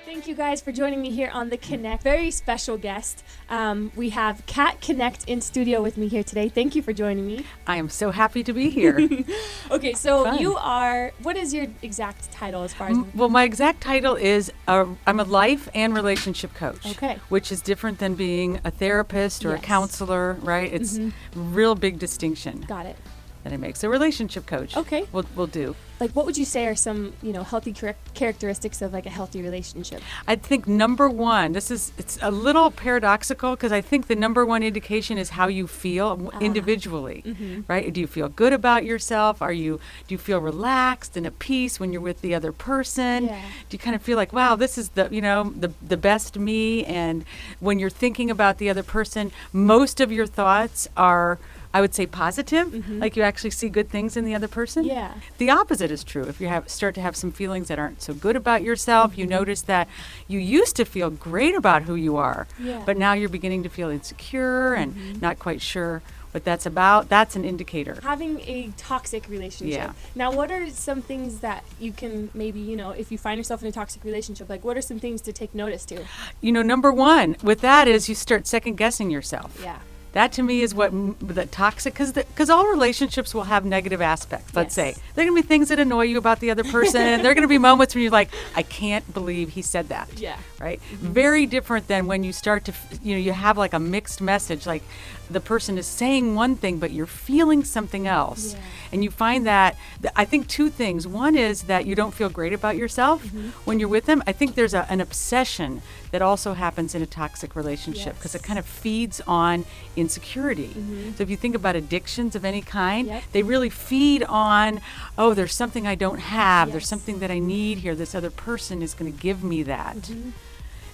Thank you guys for joining me here on The Connect. Very special guest. We have Kat Connect in studio with me here today. Thank you for joining me. I am so happy to be here. Okay, so Fun. you are, what is your exact title as far as? Well, my exact title is I'm a life and relationship coach. Okay. Which is different than being a therapist or a Yes. counselor, right? It's real big distinction Got it. that I make. So relationship coach. Okay. We'll do. Like, what would you say are some, healthy characteristics of like a healthy relationship? I think number one, it's a little paradoxical because I think the number one indication is how you feel individually, right? Do you feel good about yourself? Do you feel relaxed and at peace when you're with the other person? Yeah. Do you kind of feel like, wow, this is the best me? And when you're thinking about the other person, most of your thoughts are, I would say, positive, like you actually see good things in the other person. Yeah. The opposite is true. If you start to have some feelings that aren't so good about yourself, you notice that you used to feel great about who you are, but now you're beginning to feel insecure and not quite sure what that's about. That's an indicator. Having a toxic relationship. Yeah. Now, what are some things that you can maybe, if you find yourself in a toxic relationship, like what are some things to take notice to? Number one with that is you start second guessing yourself. Yeah. That to me is what the toxic, because all relationships will have negative aspects. Let's say there are going to be things that annoy you about the other person, and there are going to be moments when you're like, I can't believe he said that. Yeah. Right. Very different than when you start to, you have like a mixed message, like the person is saying one thing, but you're feeling something else, Yeah. and you find that. I think two things. One is that you don't feel great about yourself when you're with them. I think there's an obsession that also happens in a toxic relationship because it kind of feeds on insecurity. So if you think about addictions of any kind, they really feed on, oh, there's something I don't have. There's something that I need here. This other person is going to give me that.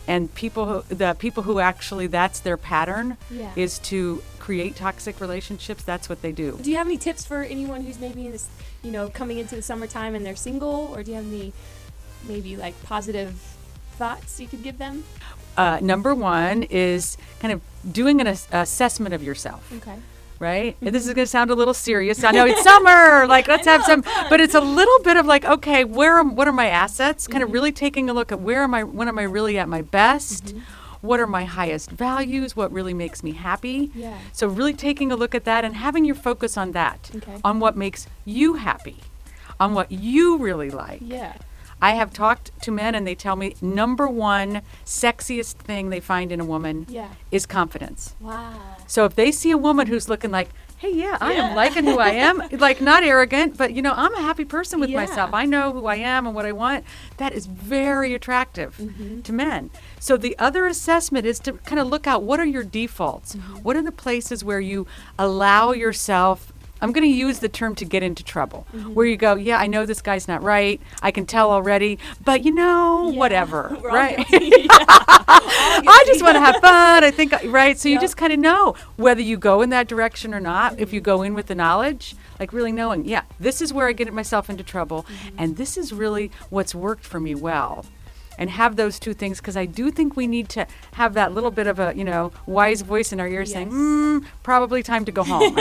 And the people who actually, that's their pattern, is to create toxic relationships. That's what they do. Do you have any tips for anyone who's maybe in this, coming into the summertime and they're single, or do you have any maybe like positive thoughts you could give them? Number one is kind of doing an assessment of yourself. Okay. Right? And this is going to sound a little serious. I know it's summer, like let's have some, but it's a little bit of like, okay, what are my assets? Kind of really taking a look at when am I really at my best? What are my highest values? What really makes me happy? Yeah. So really taking a look at that and having your focus on that, on what makes you happy, on what you really like. Yeah. I have talked to men and they tell me number one sexiest thing they find in a woman is confidence. Wow. So if they see a woman who's looking like, hey, I am liking who I am, like not arrogant, but I'm a happy person with myself. I know who I am and what I want. That is very attractive to men. So the other assessment is to kind of look out, what are your defaults? What are the places where you allow yourself, I'm going to use the term to get into trouble, where you go, I know this guy's not right. I can tell already, but whatever, right? I just want to have fun. I think, right? So you just kind of know whether you go in that direction or not. If you go in with the knowledge, like really knowing, this is where I get myself into trouble. And this is really what's worked for me well. And have those two things, because I do think we need to have that little bit of a, wise voice in our ears saying, probably time to go home.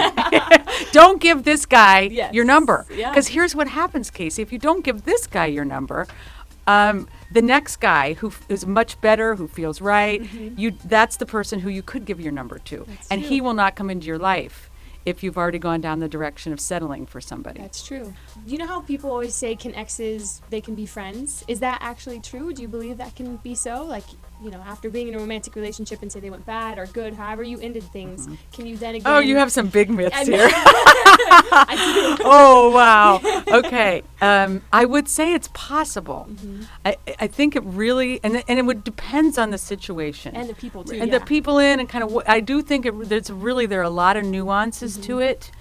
Don't give this guy your number. Because here's what happens, Kasey. If you don't give this guy your number, the next guy who is much better, who feels right, that's the person who you could give your number to. And he will not come into your life if you've already gone down the direction of settling for somebody. That's true. You know how people always say, can exes, they can be friends? Is that actually true? Do you believe that can be so? Like, after being in a romantic relationship and say they went bad or good, however you ended things, can you then again... Oh, you have some big myths here. I do. Oh, wow. Okay. I would say it's possible. I think it really, and it depends on the situation. And the people, too. And the people in, and kind of, I do think there are a lot of nuances to it.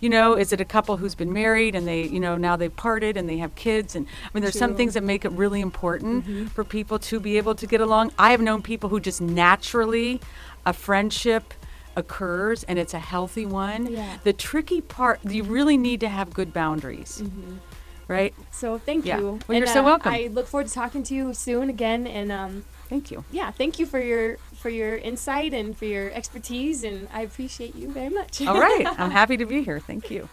Is it a couple who's been married and they, now they've parted and they have kids? And there's some things that make it really important for people to be able to get along. I have known people who just naturally, a friendship occurs and it's a healthy one. Yeah. The tricky part, you really need to have good boundaries. Right? So thank you. Well, you're so welcome. I look forward to talking to you soon again. And thank you. Yeah, thank you for your insight and for your expertise, and I appreciate you very much. All right. I'm happy to be here. Thank you.